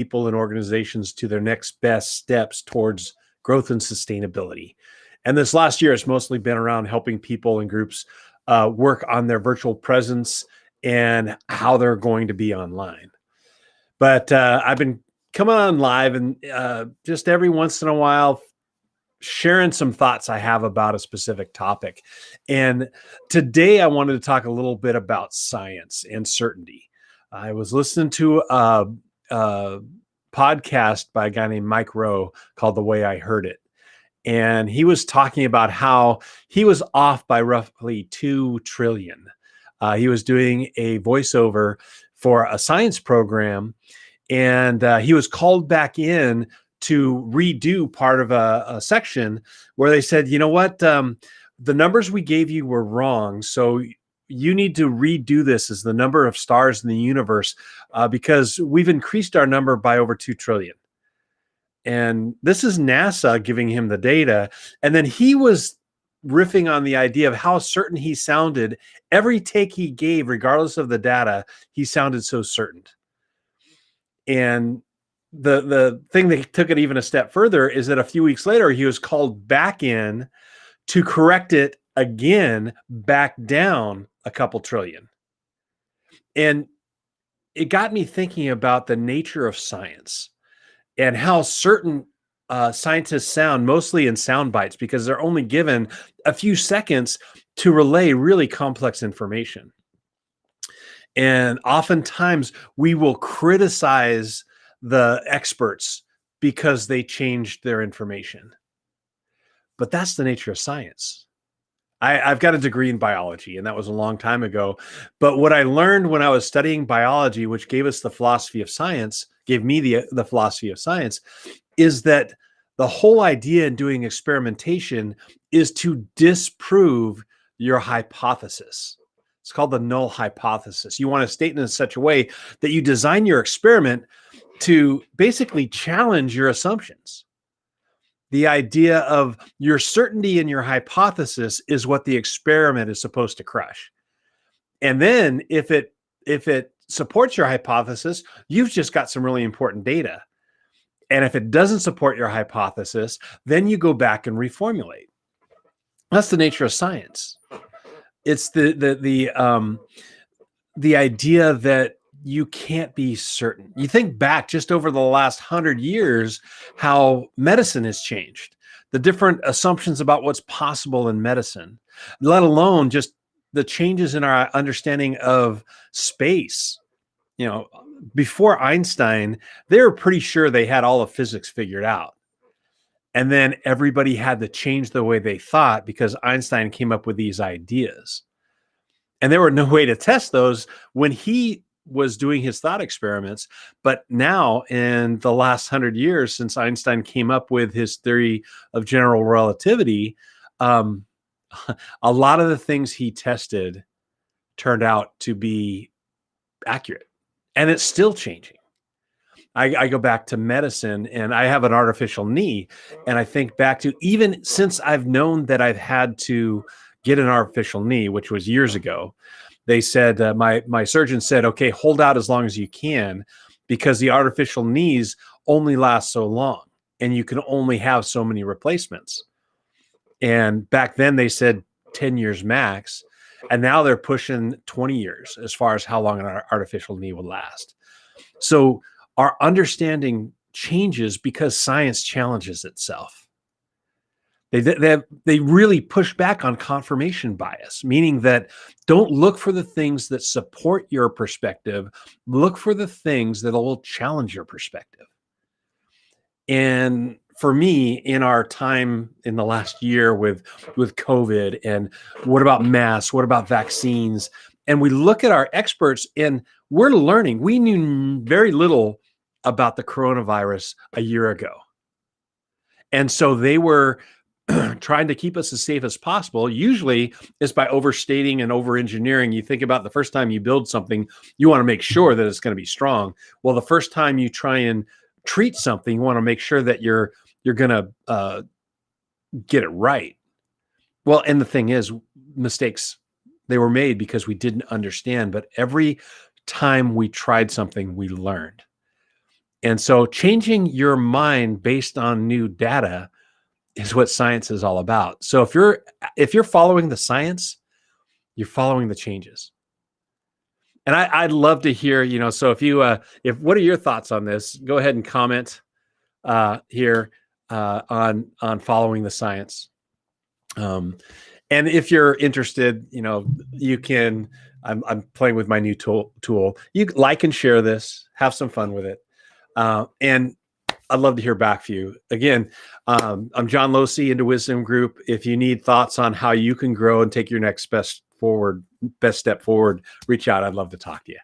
people and organizations to their next best steps towards growth and sustainability. And this last year, it's mostly been around helping people and groups work on their virtual presence and how they're going to be online. But I've been coming on live and just every once in a while sharing some thoughts I have about a specific topic. And today I wanted to talk a little bit about science and certainty. I was listening to a podcast by a guy named Mike Rowe called The Way I Heard It. And he was talking about how he was off by roughly 2 trillion. He was doing a voiceover for a science program, and he was called back in to redo part of a section where they said, you know what, the numbers we gave you were wrong. So you need to redo this as the number of stars in the universe because we've increased our number by over 2 trillion. And this is NASA giving him the data. And then he was riffing on the idea of how certain he sounded. Every take he gave, regardless of the data, he sounded so certain. And the thing that took it even a step further is that a few weeks later, he was called back in to correct it again, back down a couple trillion. And it got me thinking about the nature of science and how certain scientists sound, mostly in sound bites, because they're only given a few seconds to relay really complex information. And oftentimes we will criticize the experts because they changed their information. But that's the nature of science. I've got a degree in biology, and that was a long time ago. But what I learned when I was studying biology, which gave us the philosophy of science, gave me the philosophy of science, is that the whole idea in doing experimentation is to disprove your hypothesis. It's called the null hypothesis. You want to state it in such a way that you design your experiment to basically challenge your assumptions. The idea of your certainty in your hypothesis is what the experiment is supposed to crush. And then if it supports your hypothesis, you've just got some really important data. And if it doesn't support your hypothesis, then you go back and reformulate. That's the nature of science. It's the idea that you can't be certain. You think back just over the last 100 years, how medicine has changed, the different assumptions about what's possible in medicine, let alone just the changes in our understanding of space. You know, before Einstein, they were pretty sure they had all of physics figured out. And then everybody had to change the way they thought because Einstein came up with these ideas. And there were no way to test those when he was doing his thought experiments. But now in the last 100 years, since Einstein came up with his theory of general relativity, a lot of the things he tested turned out to be accurate. And it's still changing. I go back to medicine, and I have an artificial knee. And I think back to even since I've known that I've had to get an artificial knee, which was years ago, they said, my surgeon said, okay, hold out as long as you can, because the artificial knees only last so long and you can only have so many replacements. And back then they said 10 years max. And now they're pushing 20 years as far as how long an artificial knee will last. So our understanding changes because science challenges itself. They really push back on confirmation bias, meaning that don't look for the things that support your perspective. Look for the things that will challenge your perspective. And for me, in our time in the last year with COVID, and what about masks? What about vaccines? And we look at our experts and we're learning. We knew very little about the coronavirus a year ago. And so they were trying to keep us as safe as possible. Usually it's by overstating and over-engineering. You think about the first time you build something, you want to make sure that it's going to be strong. Well, the first time you try and treat something, you want to make sure that you're going to get it right. Well, and the thing is, mistakes, they were made because we didn't understand. But every time we tried something, we learned. And so changing your mind based on new data is what science is all about. So if you're following the science, you're following the changes. And I'd love to hear, so if what are your thoughts on this? Go ahead and comment here on following the science. And if you're interested, you can. I'm playing with my new tool. You like and share this. Have some fun with it. And I'd love to hear back from you. Again, I'm John Losey, Into Wisdom Group. If you need thoughts on how you can grow and take your next best step forward, reach out. I'd love to talk to you.